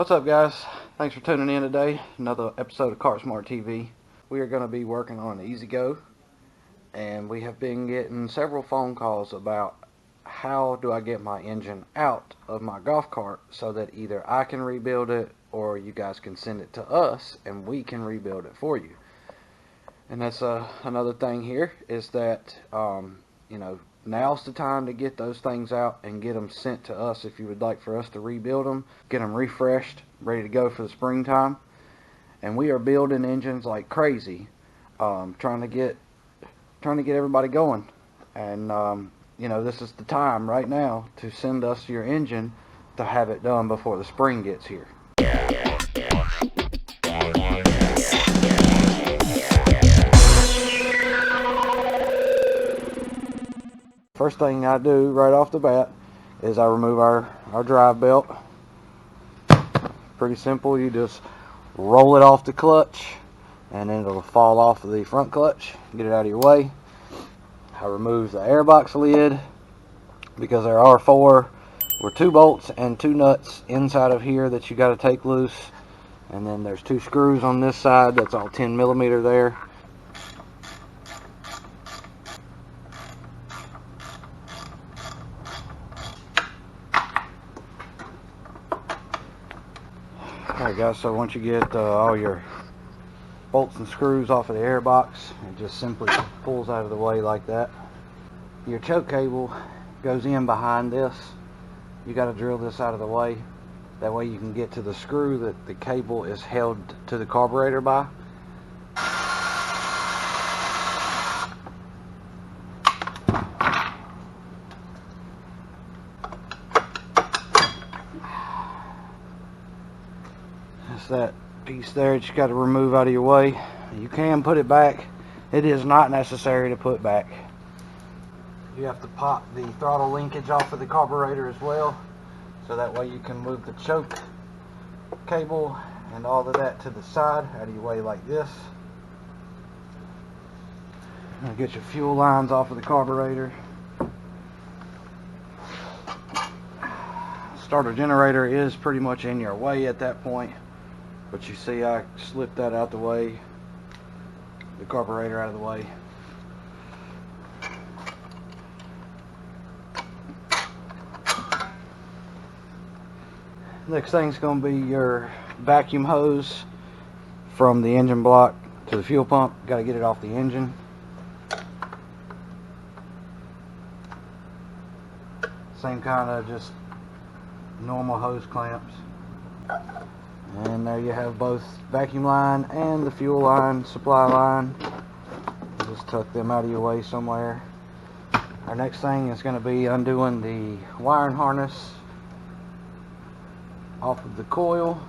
What's up, guys? Thanks for tuning in today. Another episode of CartSmart TV. We are going to be working on EZGO, and we have been getting several phone calls about how do I get my engine out of my golf cart so that either I can rebuild it or you guys can send it to us and we can rebuild it for you. And that's another thing here is that now's the time to get those things out and get them sent to us if you would like for us to rebuild them, get them refreshed, ready to go for the springtime. And we are building engines like crazy, trying to get everybody going. And this is the time right now to send us your engine to have it done before the spring gets here. First thing I do right off the bat is I remove our drive belt. Pretty simple. You just roll it off the clutch and then it'll fall off of the front clutch. Get it out of your way. I remove the airbox lid because there are two bolts and two nuts inside of here that you got to take loose, and then there's two screws on this side. That's all 10mm there. Alright guys, so once you get all your bolts and screws off of the airbox, it just simply pulls out of the way like that. Your choke cable goes in behind this. You got to drill this out of the way. That way you can get to the screw that the cable is held to the carburetor by. That's that piece there that you got to remove out of your way. You can put it back. It is not necessary to put back. You have to pop the throttle linkage off of the carburetor as well, so that way you can move the choke cable and all of that to the side out of your way like this. Now get your fuel lines off of the carburetor. Starter generator is pretty much in your way at that point, but you see I slipped that out the way, the carburetor out of the way. Next thing's going to be your vacuum hose from the engine block to the fuel pump. Got to get it off the engine. Same kind of just normal hose clamps. And there you have both vacuum line and the fuel line, supply line. Just tuck them out of your way somewhere. Our next thing is going to be undoing the wiring harness off of the coil.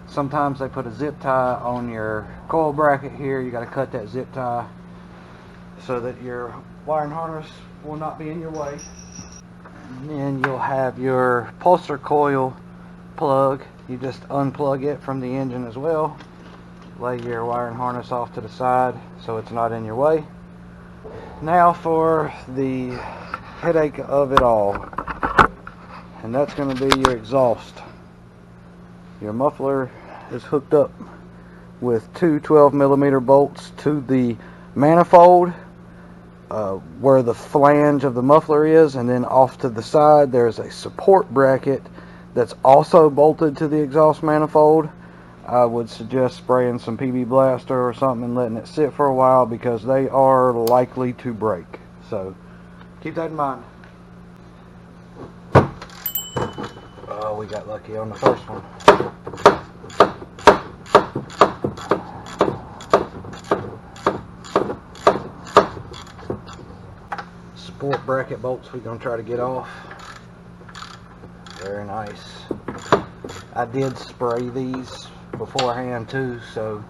Sometimes they put a zip tie on your coil bracket here. You got to cut that zip tie so that your wiring harness will not be in your way. And then you'll have your pulsar coil plug. You just unplug it from the engine as well. Lay your wiring harness off to the side so it's not in your way. Now for the headache of it all, and that's going to be your exhaust. Your muffler is hooked up with two 12mm bolts to the manifold where the flange of the muffler is, and then off to the side there's a support bracket that's also bolted to the exhaust manifold. I would suggest spraying some PB Blaster or something and letting it sit for a while because they are likely to break. So keep that in mind. Oh, we got lucky on the first one. Support bracket bolts we're going to try to get off. Very nice. I did spray these beforehand too, so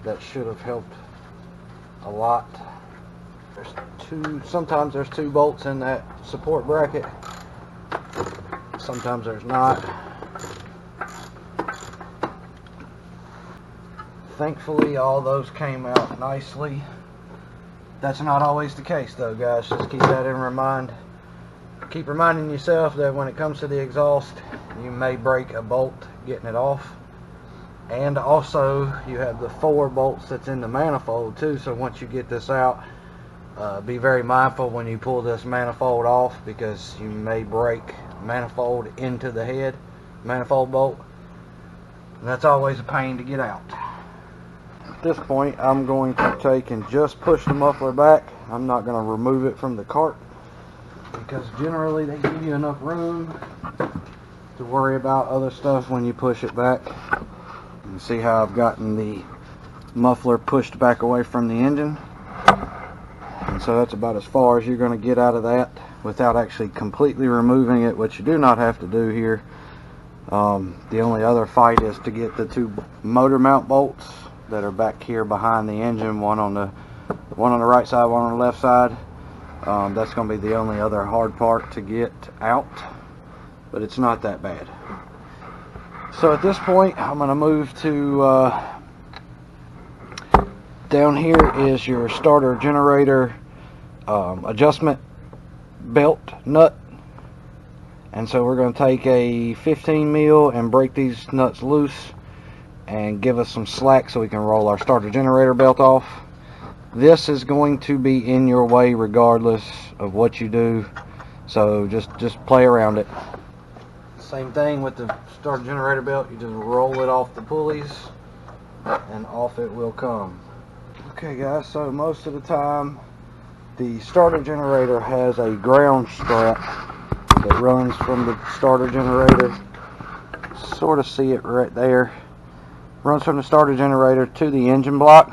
that should have helped a lot. Sometimes there's two bolts in that support bracket. Sometimes there's not. Thankfully all those came out nicely. That's not always the case though, guys. Just keep that in mind. keep reminding yourself that when it comes to the exhaust, you may break a bolt getting it off. And also you have the 4 bolts that's in the manifold too, so once you get this out, be very mindful when you pull this manifold off, because you may break manifold into the head, manifold bolt, and that's always a pain to get out. At this point, I'm going to take and just push the muffler back. I'm not going to remove it from the cart, because generally they give you enough room to worry about other stuff when you push it back. You can see how I've gotten the muffler pushed back away from the engine, and so that's about as far as you're going to get out of that without actually completely removing it, which you do not have to do here. The only other fight is to get the 2 motor mount bolts that are back here behind the engine, one on the right side, one on the left side. That's going to be the only other hard part to get out, but it's not that bad. So at this point, I'm going to move to down here is your starter generator adjustment belt nut, and so we're going to take a 15 mil and break these nuts loose and give us some slack so we can roll our starter generator belt off. This is going to be in your way regardless of what you do, so just play around it. Same thing with the starter generator belt, you just roll it off the pulleys and off it will come. Okay guys, so most of the time the starter generator has a ground strap that runs from the starter generator, sort of see it right there, runs from the starter generator to the engine block,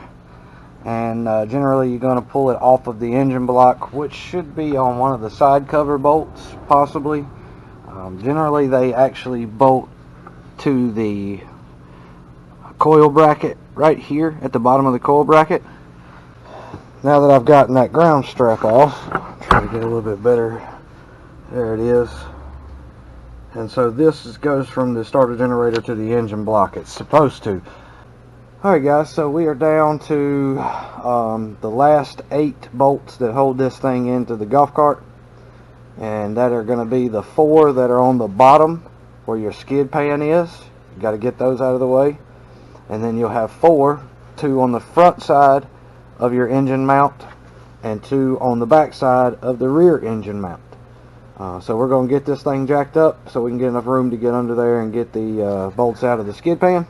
and generally you're going to pull it off of the engine block, which should be on one of the side cover bolts possibly. Generally they actually bolt to the coil bracket right here at the bottom of the coil bracket. Now that I've gotten that ground strap off, I'll try to get a little bit better. There it is. And so this goes from the starter generator to the engine block. It's supposed to. Alright guys, so we are down to the last 8 bolts that hold this thing into the golf cart. And that are going to be the 4 that are on the bottom where your skid pan is. You got to get those out of the way. And then you'll have 2 on the front side of your engine mount and 2 on the back side of the rear engine mount. So we're going to get this thing jacked up so we can get enough room to get under there and get the bolts out of the skid pan.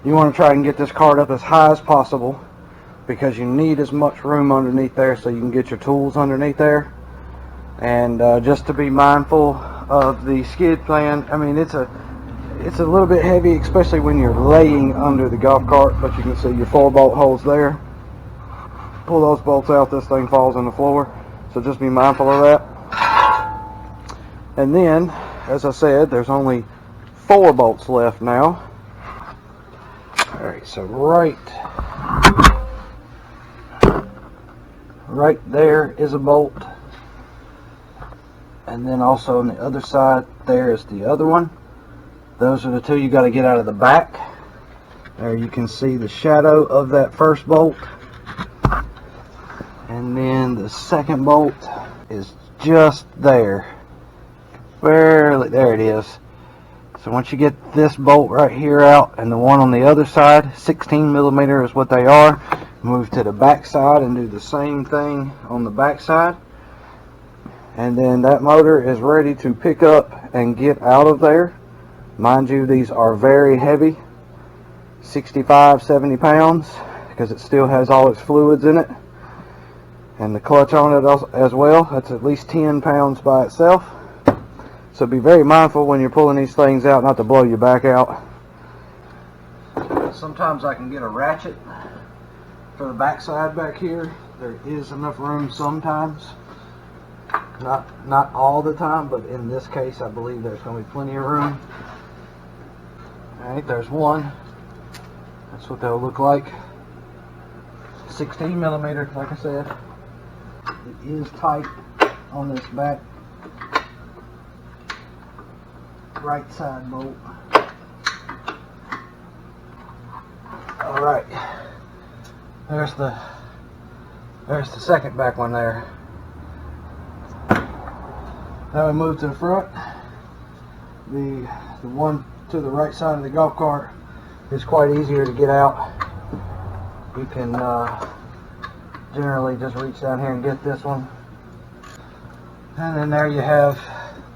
You want to try and get this cart up as high as possible because you need as much room underneath there so you can get your tools underneath there. And just to be mindful of the skid pan, I mean it's a little bit heavy, especially when you're laying under the golf cart, but you can see your 4 bolt holes there. Pull those bolts out, this thing falls on the floor, so just be mindful of that. And then, as I said, there's only 4 bolts left now. Alright, so right there is a bolt, and then also on the other side there is the other one. Those are the 2 you got to get out of the back. There you can see the shadow of that first bolt, and then the second bolt is just there, barely, there it is. So once you get this bolt right here out and the one on the other side, 16 millimeter is what they are, move to the back side and do the same thing on the back side. And then that motor is ready to pick up and get out of there. Mind you, these are very heavy, 65-70 pounds, because it still has all its fluids in it. And the clutch on it as well, that's at least 10 pounds by itself. So be very mindful when you're pulling these things out not to blow your back out. Sometimes I can get a ratchet for the back side back here. There is enough room sometimes. Not all the time, but in this case I believe there's going to be plenty of room. Alright, there's one. That's what they'll look like. 16 millimeter, like I said. It is tight. on this back right side bolt. Alright, there's the second back one there. Now we move to the front. The one to the right side of the golf cart is quite easier to get out. You can generally just reach down here and get this one. And then there you have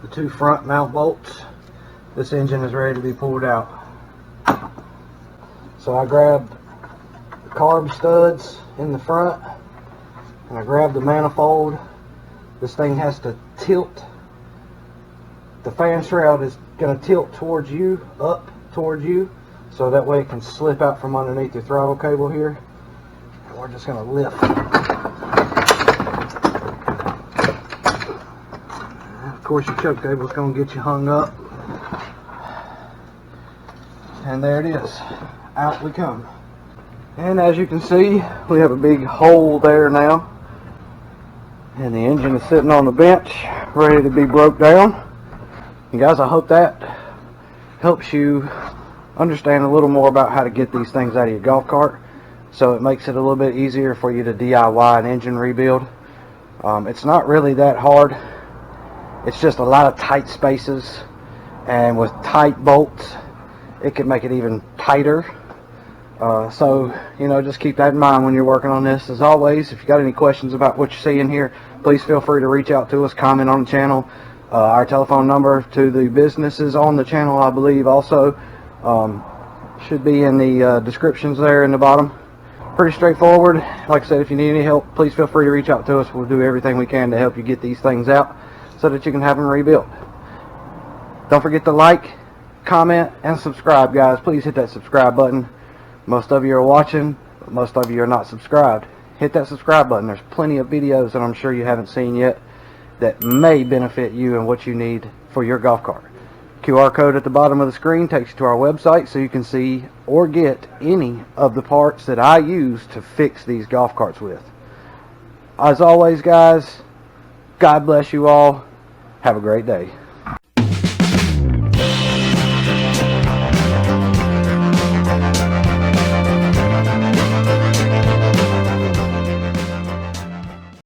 the two front mount bolts. This engine is ready to be pulled out. So I grabbed the carb studs in the front, and I grabbed the manifold. This thing has to tilt. The fan shroud is going to tilt towards you, up towards you, so that way it can slip out from underneath your throttle cable here. And we're just going to lift. Of course, your choke cable is going to get you hung up. And there it is. Out we come. And as you can see, we have a big hole there now. And the engine is sitting on the bench, ready to be broke down. And guys, I hope that helps you understand a little more about how to get these things out of your golf cart, so it makes it a little bit easier for you to DIY an engine rebuild. It's not really that hard. It's just a lot of tight spaces, and with tight bolts it can make it even tighter. So, you know, just keep that in mind when you're working on this. As always, if you got any questions about what you're seeing here, please feel free to reach out to us, comment on the channel. Our telephone number to the businesses on the channel, I believe, also should be in the descriptions there in the bottom. Pretty straightforward. Like I said, if you need any help, please feel free to reach out to us. We'll do everything we can to help you get these things out so that you can have them rebuilt. Don't forget to like, comment, and subscribe, guys. Please hit that subscribe button. Most of you are watching, but most of you are not subscribed. Hit that subscribe button. There's plenty of videos that I'm sure you haven't seen yet that may benefit you and what you need for your golf cart. QR code at the bottom of the screen takes you to our website so you can see or get any of the parts that I use to fix these golf carts with. As always, guys, God bless you all. Have a great day.